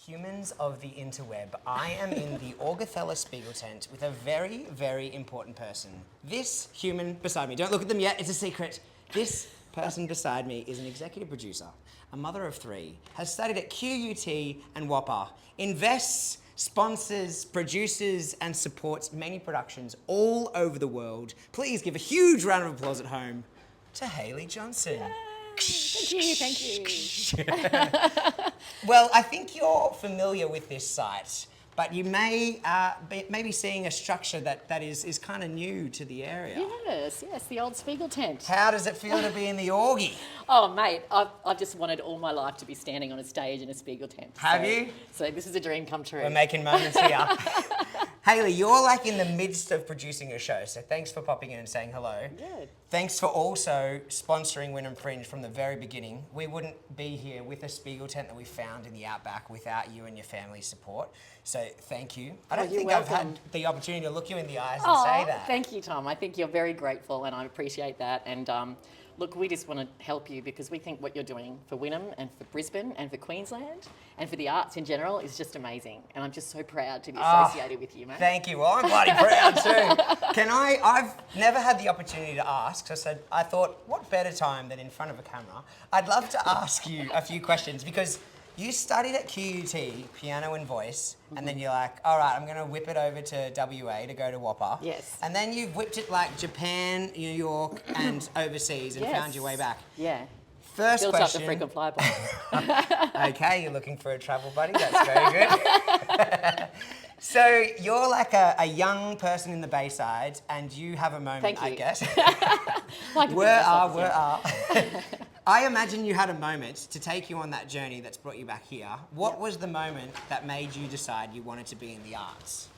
Humans of the interweb, I am in the Augathella Spiegeltent with a very, very important person. This human beside me, don't look at them yet, it's a secret. This person beside me is an executive producer, a mother of three, has studied at QUT and WAPA, invests, sponsors, produces and supports many productions all over the world. Please give a huge round of applause at home to Hayley Johnson. Thank you. Well, I think you're familiar with this site, but you may be seeing a structure that is kind of new to the area. Yes, the old Spiegeltent. How does it feel to be in the Augie? Oh, mate, I've just wanted all my life to be standing on a stage in a Spiegeltent. Have you? So this is a dream come true. We're making moments here. Hayley, you're like in the midst of producing a show, so thanks for popping in and saying hello. Good. Thanks for also sponsoring Wynnum Fringe from the very beginning. We wouldn't be here with a Spiegeltent that we found in the outback without you and your family's support. So thank you. I don't think I've had the opportunity to look you in the eyes and say that. Thank you, Tom. I think you're very grateful and I appreciate that. And look, we just want to help you because we think what you're doing for Wynnum and for Brisbane and for Queensland and for the arts in general is just amazing. And I'm just so proud to be associated with you, mate. Thank you. Well, I'm bloody proud too. I've never had the opportunity to ask, so I thought, what better time than in front of a camera? I'd love to ask you a few questions because you studied at QUT, piano and voice, and then you're like, all right, I'm going to whip it over to WA to go to WAPA. Yes. And then you've whipped it like Japan, New York, and overseas and found your way back. Yeah. First Built question. up the frequent flyer. Okay, you're looking for a travel buddy. That's very good. So you're like a young person in the Bayside, and you have a moment, Thank you. I guess. Where are? I imagine you had a moment to take you on that journey that's brought you back here. What was the moment that made you decide you wanted to be in the arts?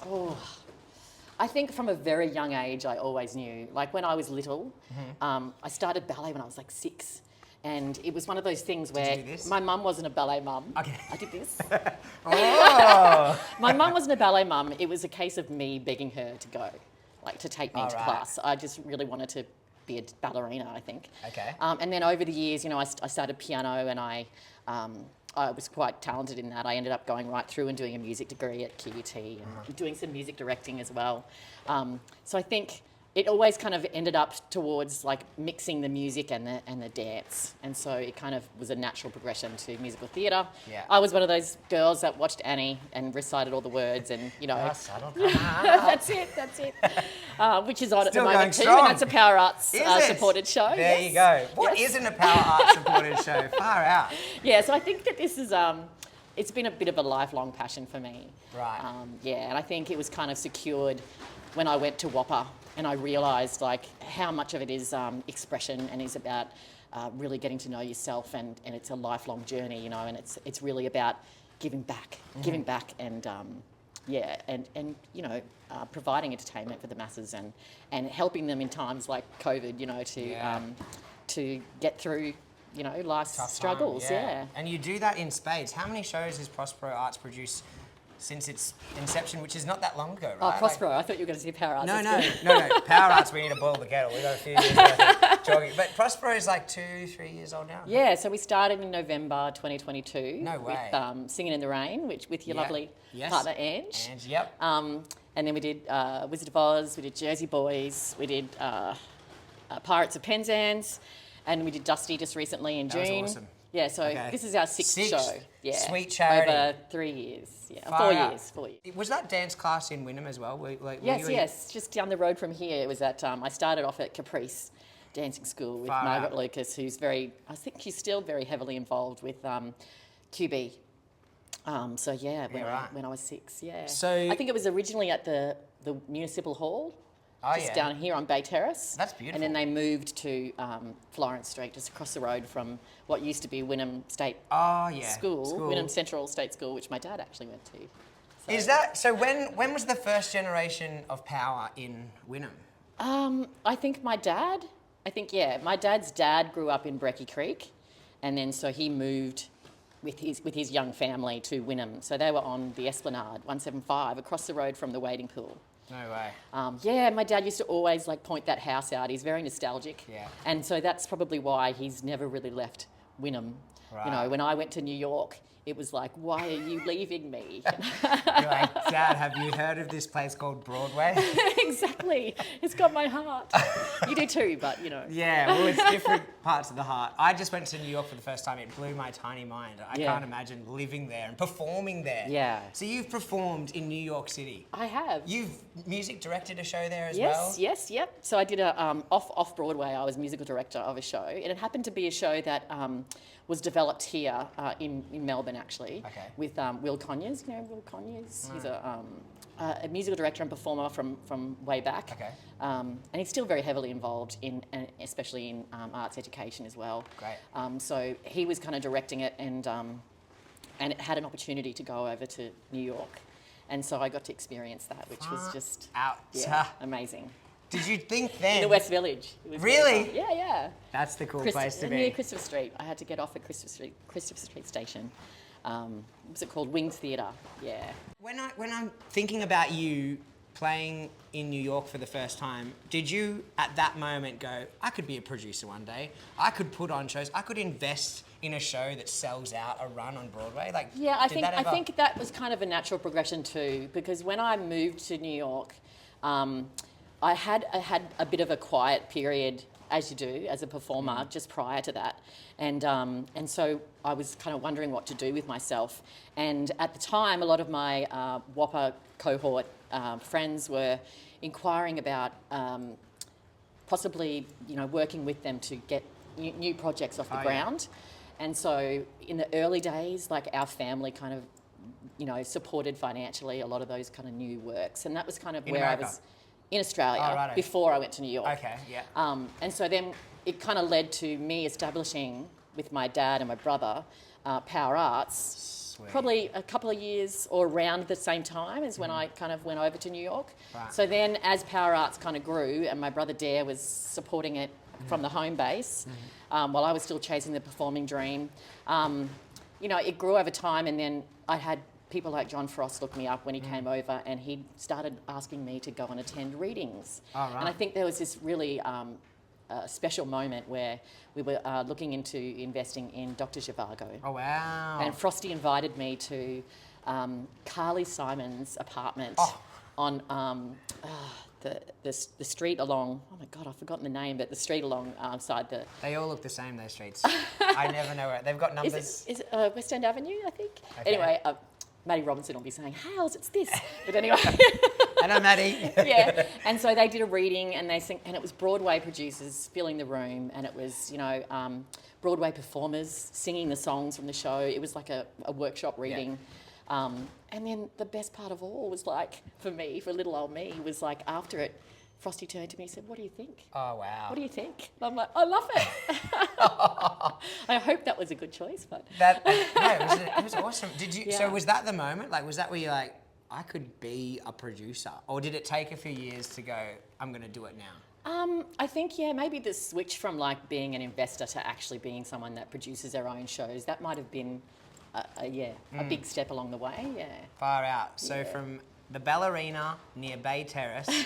Oh, I think from a very young age, I always knew. Like when I was little, I started ballet when I was like 6. And it was one of those things where Did you do this? my mum wasn't a ballet mum. Okay. I did this. Oh! My mum wasn't a ballet mum. It was a case of me begging her to go, like to take me to class. I just really wanted to be a ballerina, I think. Okay. And then over the years, I started piano and I was quite talented in that. I ended up going right through and doing a music degree at QUT and doing some music directing as well. So I think it always kind of ended up towards like mixing the music and the dance. And so it kind of was a natural progression to musical theatre. Yeah. I was one of those girls that watched Annie and recited all the words and, Subtle. that's it. Which is on at the Still moment going too, strong. and that's a Power Arts Is it? supported show. There you go. What isn't a Power Arts supported show? Far out. Yeah, so I think that this is, it's been a bit of a lifelong passion for me. Right. And I think it was kind of secured when I went to WAPA and I realised like how much of it is expression and is about really getting to know yourself and it's a lifelong journey, and it's really about giving back and providing entertainment for the masses and helping them in times like COVID, to get through, life's Tough struggles. time, yeah. And you do that in spades. How many shows has Prospero Arts produced since its inception, which is not that long ago, right? Oh, Prospero, I thought you were going to say Power Arts. No. Power Arts, we need to boil the kettle. We've got a few years worth of jogging. But Prospero is like 2-3 years old now. Yeah, so we started in November 2022. No way. With Singing in the Rain, with your lovely partner, Ange. Ange, yep. And then we did Wizard of Oz, we did Jersey Boys, we did Pirates of Penzance, and we did Dusty just recently in June. That was awesome. Yeah, so this is our sixth show. Yeah. Sweet charity. Over 3 years. Yeah, Far 4 years. Was that dance class in Wynnum as well? Yes. Just down the road from here. It was at, I started off at Caprice Dancing School with Margaret Lucas, who's I think she's still very heavily involved with QB. When I was 6, yeah. So I think it was originally at the Municipal Hall. Down here on Bay Terrace. That's beautiful. And then they moved to Florence Street, just across the road from what used to be Wynnum State School, Wynnum Central State School, which my dad actually went to. So. Is that so? When was the first generation of Power in Wynnum? I think my dad's dad grew up in Brecky Creek, and then so he moved with his young family to Wynnum. So they were on the Esplanade 175 across the road from the wading pool. No way. My dad used to always point that house out. He's very nostalgic. Yeah. And so that's probably why he's never really left Wynnum. Right. When I went to New York, it was like, why are you leaving me? You're like, Dad, have you heard of this place called Broadway? Exactly. It's got my heart. You do too, but you know. Yeah, well, it's different parts of the heart. I just went to New York for the first time. It blew my tiny mind. I can't imagine living there and performing there. Yeah. So you've performed in New York City. I have. You've music directed a show there as well? Yes, yep. So I did a off Broadway. I was musical director of a show, and it happened to be a show that was developed here in Melbourne, actually, with Will Conyers. You know Will Conyers? He's a musical director and performer from way back. Okay. And he's still very heavily involved in, especially in arts education as well. Great. So he was kind of directing it, and it had an opportunity to go over to New York. And so I got to experience that, which was just amazing. Did you think then? In the West Village. It was really? Yeah. That's the cool place to be. Near Christopher Street. I had to get off at Christopher Street Station. Was it called Wings Theatre? Yeah. When I'm thinking about you playing in New York for the first time, did you at that moment go, I could be a producer one day, I could put on shows, I could invest in a show that sells out a run on Broadway? Like, yeah, I think that was kind of a natural progression too, because when I moved to New York, I had a bit of a quiet period, as you do as a performer, just prior to that, and so I was kind of wondering what to do with myself. And at the time, a lot of my WAPA cohort friends were inquiring about possibly, working with them to get new projects off the ground. And so in the early days, like our family kind of, supported financially a lot of those kind of new works, and that was kind of where America. I was. In Australia, before I went to New York. Okay, yeah. And so then it kind of led to me establishing with my dad and my brother Power Arts. Sweet. Probably a couple of years or around the same time as when I kind of went over to New York. Right. So then as Power Arts kind of grew and my brother Dare was supporting it from the home base, while I was still chasing the performing dream, it grew over time, and then I had people like John Frost looked me up when he came over, and he started asking me to go and attend readings. Oh, right. And I think there was this really special moment where we were looking into investing in Dr. Zhivago. Oh, wow. And Frosty invited me to Carly Simon's apartment on the street along, oh my God, I've forgotten the name, but the street along side the... They all look the same, those streets. I never know where... They've got numbers. Is it West End Avenue, I think? Okay. Anyway, Maddie Robinson will be saying, Hales, it's this. But anyway. Hello, Maddie. Yeah. And so they did a reading, and they sang, and it was Broadway producers filling the room, and it was, Broadway performers singing the songs from the show. It was like a workshop reading. Yeah. And then the best part of all was like, for little old me, was like after it, Frosty turned to me and said, what do you think? Oh, wow. What do you think? And I'm like, I love it. I hope that was a good choice, but... it was awesome. Did you? Yeah. So was that the moment? Like, was that where you're like, I could be a producer? Or did it take a few years to go, I'm going to do it now? I think, maybe the switch from like being an investor to actually being someone that produces their own shows, that might have been, a big step along the way, yeah. Far out. So from the ballerina near Bay Terrace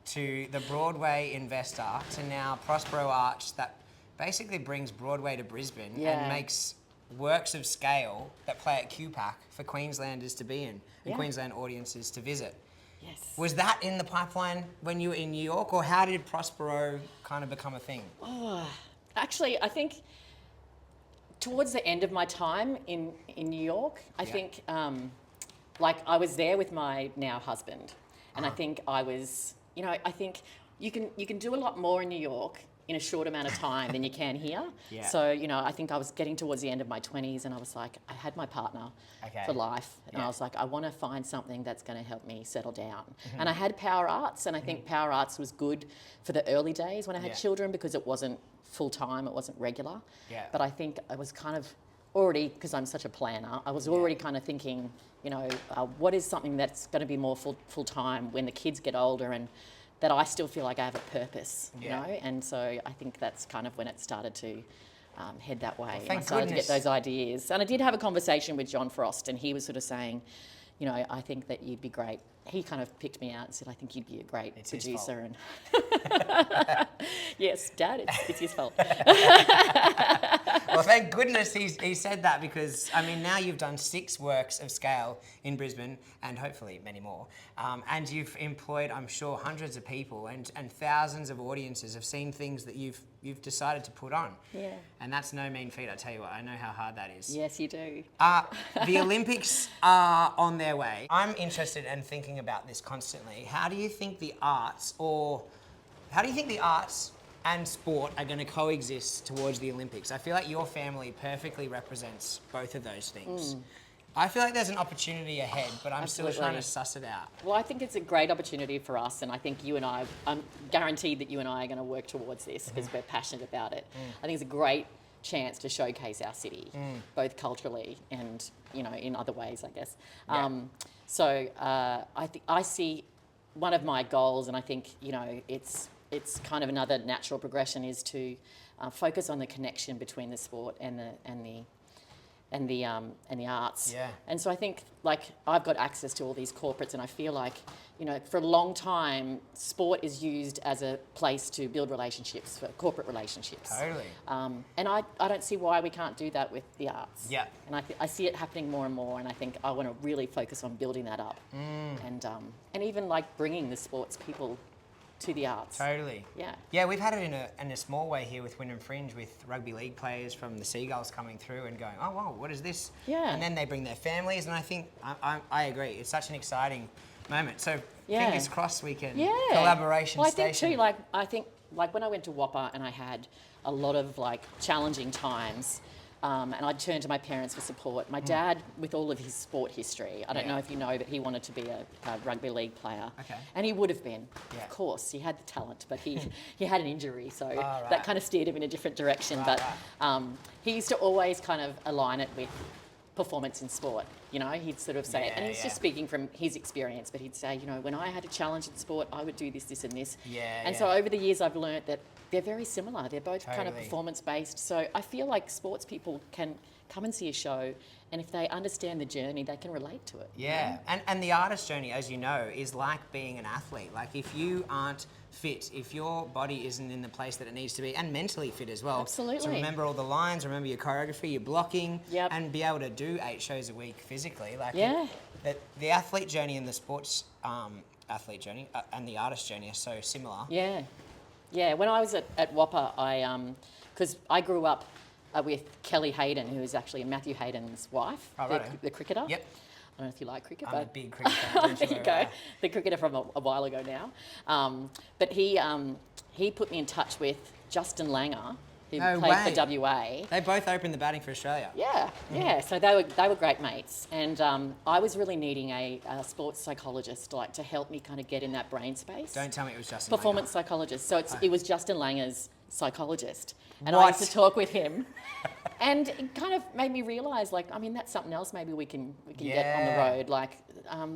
to the Broadway investor to now Prospero Arts that basically brings Broadway to Brisbane and makes works of scale that play at QPAC for Queenslanders to be in and Queensland audiences to visit. Yes. Was that in the pipeline when you were in New York, or how did Prospero kind of become a thing? Oh, actually, I think towards the end of my time in New York, I think I was there with my now husband, and I think I was, I think you can do a lot more in New York in a short amount of time than you can here. Yeah. So, I think I was getting towards the end of my 20s, and I was like, I had my partner for life, and I was like, I want to find something that's going to help me settle down. And I had Power Arts, and I think Power Arts was good for the early days when I had children, because it wasn't full-time, it wasn't regular. Yeah. But I think I was kind of already, because I'm such a planner, I was already kind of thinking, what is something that's going to be more full-time when the kids get older, and that I still feel like I have a purpose, you know? And so I think that's kind of when it started to head that way. Well, I started to get those ideas. And I did have a conversation with John Frost, and he was sort of saying, I think that you'd be great. He kind of picked me out and said, I think you'd be a great producer. And yes, Dad, it's his fault. Well, Well, thank goodness he said that, because, I mean, now you've done 6 works of scale in Brisbane and hopefully many more. And you've employed, I'm sure, hundreds of people and thousands of audiences have seen things that you've decided to put on. Yeah. And that's no mean feat, I tell you what. I know how hard that is. Yes, you do. The Olympics are on their way. I'm interested in thinking about this constantly. How do you think the arts and sport are going to coexist towards the Olympics? I feel like your family perfectly represents both of those things. I feel like there's an opportunity ahead, but I'm still trying to suss it out. Well, I think it's a great opportunity for us, and I think you and I'm guaranteed that you and I are going to work towards this because we're passionate about it. I think it's a great chance to showcase our city, both culturally and, you know, in other ways, I guess. Yeah. I see one of my goals, and I think, you know, it's kind of another natural progression, is to focus on the connection between the sport and the arts. Yeah. And so I think, like, I've got access to all these corporates, and I feel like, you know, for a long time, sport is used as a place to build relationships, for corporate relationships. Totally. And I don't see why we can't do that with the arts. Yeah. And I see it happening more and more, and I think I want to really focus on building that up. And even, like, bringing the sports people to the arts. Totally. Yeah. Yeah, we've had it in a small way here with Wyndham Fringe, with rugby league players from the Seagulls coming through and going, oh, wow, what is this? Yeah. And then they bring their families, and I think, I agree, it's such an exciting moment. So Yeah. fingers crossed we can Yeah. collaboration Well, I station. think too, like when I went to WAPA and I had a lot of like challenging times, and I'd turn to my parents for support. My dad, with all of his sport history, I don't know if you know, but he wanted to be a rugby league player. Okay. And he would have been, Yeah. of course. He had the talent, but he had an injury, so right. that kind of steered him in a different direction. But he used to always kind of align it with performance in sport. You know, he'd sort of say, and he's just speaking from his experience, but he'd say, you know, when I had a challenge in sport, I would do this, this and this. And so over the years, I've learnt that they're very similar. They're both kind of performance-based. So I feel like sports people can come and see a show, and if they understand the journey, they can relate to it. Yeah, and the artist journey, as you know, is like being an athlete. Like, if you aren't fit, if your body isn't in the place that it needs to be, and mentally fit as well. Absolutely. To remember all the lines, remember your choreography, your blocking, Yep. and be able to do 8 shows a week physically. Like, Yeah. the athlete journey and the sports athlete journey and the artist journey are so similar. Yeah. Yeah, when I was at WAPA, because I grew up with Kelly Hayden, who is actually Matthew Hayden's wife, the cricketer. Yep. I don't know if you like cricket, I'm but a big cricket fan. there you go. The cricketer from a while ago now. But he put me in touch with Justin Langer, who played for WA. They both opened the batting for Australia. Yeah, yeah. So they were great mates, and I was really needing a sports psychologist, like, to help me kind of get in that brain space. Don't tell me it was Justin Performance psychologist. So it was Justin Langer's psychologist, and What? I used to talk with him, and it kind of made me realise, like, I mean, that's something else maybe we can get on the road. Like,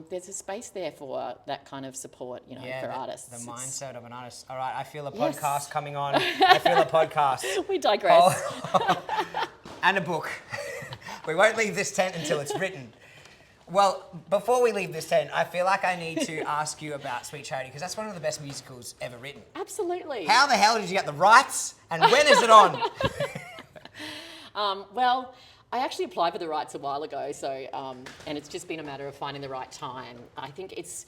there's a space there for that kind of support, you know, for artists. The mindset of an artist. All right, I feel a Yes. podcast coming on. I feel a podcast. We digress. And a book. We won't leave this tent until it's written. Well, before we leave this tent, I feel like I need to ask you about Sweet Charity, because that's one of the best musicals ever written. Absolutely. How the hell did you get the rights, and when is it on? Well, I actually applied for the rights a while ago, so and it's just been a matter of finding the right time. I think it's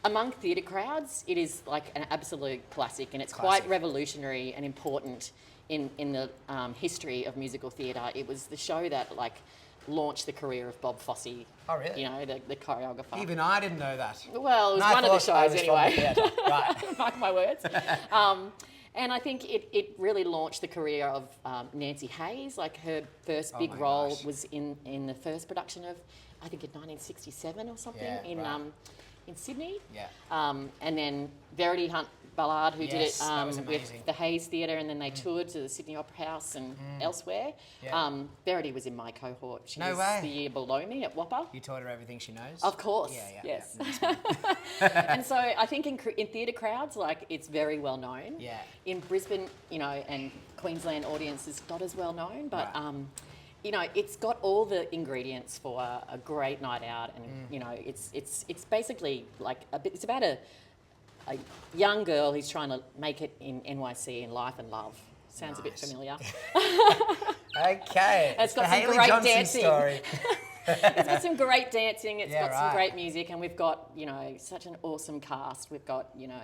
among theatre crowds, it is like an absolute classic, and it's quite revolutionary and important in the history of musical theatre. It was the show that, like, launched the career of Bob Fosse. Oh, really? You know, the choreographer. Even I didn't know that. Well, it was And I one of the thought I shows was from the anyway. theatre. Right. Mark my words. And I think it really launched the career of Nancy Hayes. Like, her first big role was in the first production of, I think, in 1967 or something in Sydney. Yeah. And then Verity Hunt Ballard, who did it that was with amazing. the Hayes Theatre, and then they toured to the Sydney Opera House and elsewhere. Yeah. Verity was in my cohort. She No was way. the year below me at WAPA. You taught her everything she knows? Of course. Yeah. Yes. Yeah. And so I think in theatre crowds, like, it's very well known. Yeah. In Brisbane, you know, and Queensland audiences, not as well known, but you know, it's got all the ingredients for a great night out, and you know, it's basically like it's about a young girl who's trying to make it in NYC in life and love. Sounds a bit familiar. Okay. It's got the some Hayley great Johnson dancing. story. It's got some great dancing. It's Yeah, got some right. great music, and we've got, you know, such an awesome cast. We've got, you know,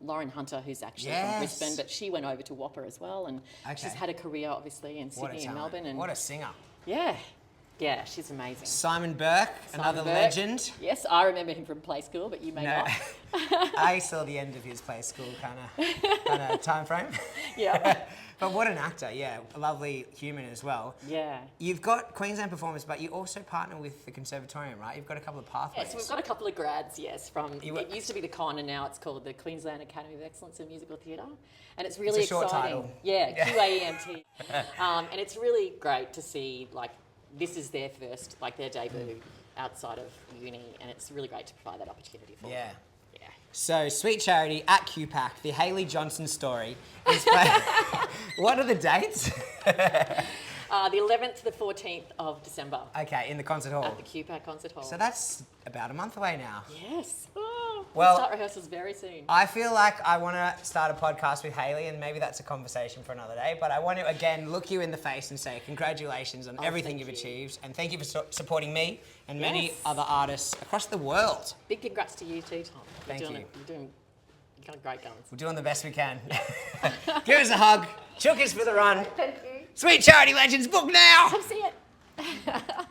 Lauren Hunter, who's actually Yes. from Brisbane, but she went over to Whopper as well, and she's Okay. had a career obviously in What a Sydney and talent. Melbourne, and What a singer. yeah, she's amazing. Simon Burke, another Burke. legend. Yes, I remember him from Play School, but you may No. not. I saw the end of his Play School kind of time frame. Yeah. But what an actor, yeah. A lovely human as well. Yeah. You've got Queensland performers, but you also partner with the Conservatorium, right? You've got a couple of pathways. Yes, we've got a couple of grads, yes, from, You- it used to be the Con, and now it's called the Queensland Academy of Excellence in Musical Theatre. And it's really It's a short exciting. title. Yeah, QAEMT. And it's really great to see, like, this is their first, like, their debut outside of uni, and it's really great to provide that opportunity for Yeah. them. Yeah. So, Sweet Charity at QPAC, the Hayley Johnson story. Is what are the dates? The 11th to the 14th of December Okay, in the concert hall. at the QPAC Concert Hall. So that's about a month away now. Yes. Oh, Well- we'll start rehearsals very soon. I feel like I want to start a podcast with Hayley, and maybe that's a conversation for another day. But I want to again look you in the face and say congratulations on everything thank you've you. achieved, and thank you for supporting me and many Yes. other artists across the world. Big congrats to you too, Tom. Thank you. You've got great guns. We're doing the best we can. Give us a hug. Chook us for the run. Thank you. Sweet Charity Legends, book now. Come see it.